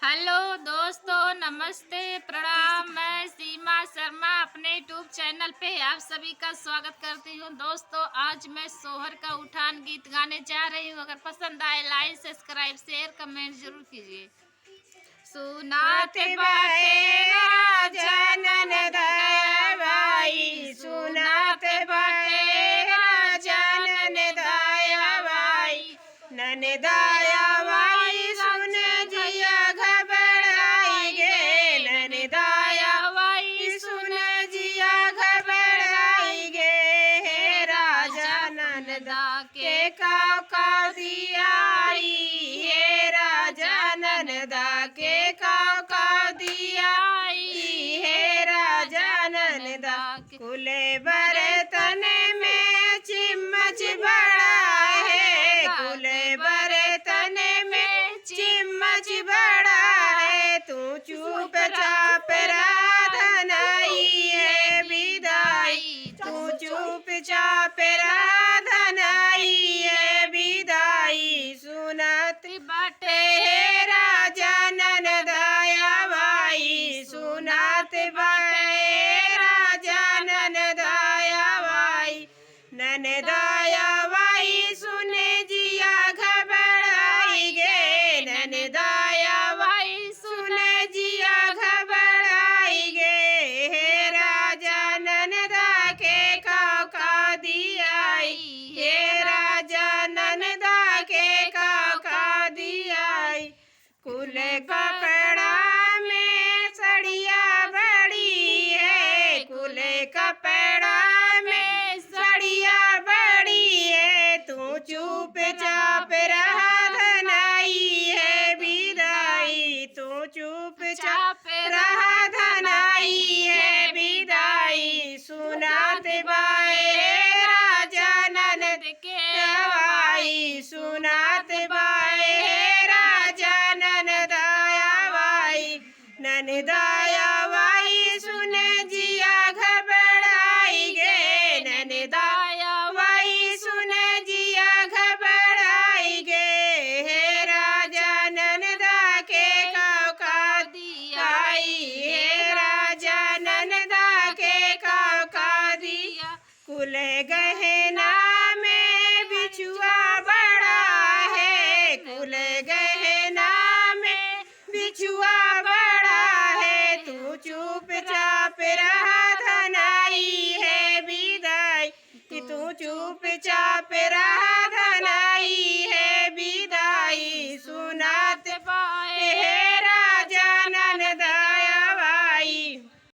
Hello दोस्तों, नमस्ते, प्रणाम। मैं सीमा शर्मा अपने यूट्यूब चैनल पे आप सभी का स्वागत करती हूँ। दोस्तों, आज मैं सोहर का उठान गीत गाने जा रही हूँ। अगर पसंद आए लाइक सब्सक्राइब शेयर कमेंट जरूर कीजिए। सुनात बाटे राजा ननद भाई, सुनात बाटे राजा ननद भाई, ननदाया भाई सुन जिया घबराई गे, ननदाया भाई सुन जिया घबराई गे। हे राजा ननदा के काव काव दियाई, हे राजा ननदा के काव काव दियाई, हे राजा ननदा खुले बर्तन में चिम्मच बड़ा है, खुले बर्तन में चिम्मच बड़ा है। तू चुपचाप राधनाई है विदाई, तू चुपचाप राधनाई है विदाई। सुनत बाटे हे राजा ननदाया भाई, सुनत बाटे राजा ननदाया भाई, ननदाया भाई सुने जिया घबराई गे, ननदाया भाई सुने जिया घबराई गे। हे राजा ननदा के काव काव दियाई, हे राजा ननदा के काव काव दियाई। कुल कपड़ा में सड़िया बड़ी है, कुल कपड़ा में सड़िया बड़ी है। तू चुपचाप राधनाई है विदाई, तू चुपचाप राधनाई है विदाई। सुनात बाए राजा ननद के भाई, सुनात बाए राजा ननदाया भाई, ननदाया भाई सुन जिया घबराई गे, ननदाया भाई सुन जिया घबराई गे। हे राजा ननदा के काव काव दियाई, हे राजा ननदा के काव काव दिया। कुल गहना में बिछुआ बड़ा है, कुल गहना में बिछुआ बड़ा है। तू चुपचाप राधनाई है विदाई, तू चुपचाप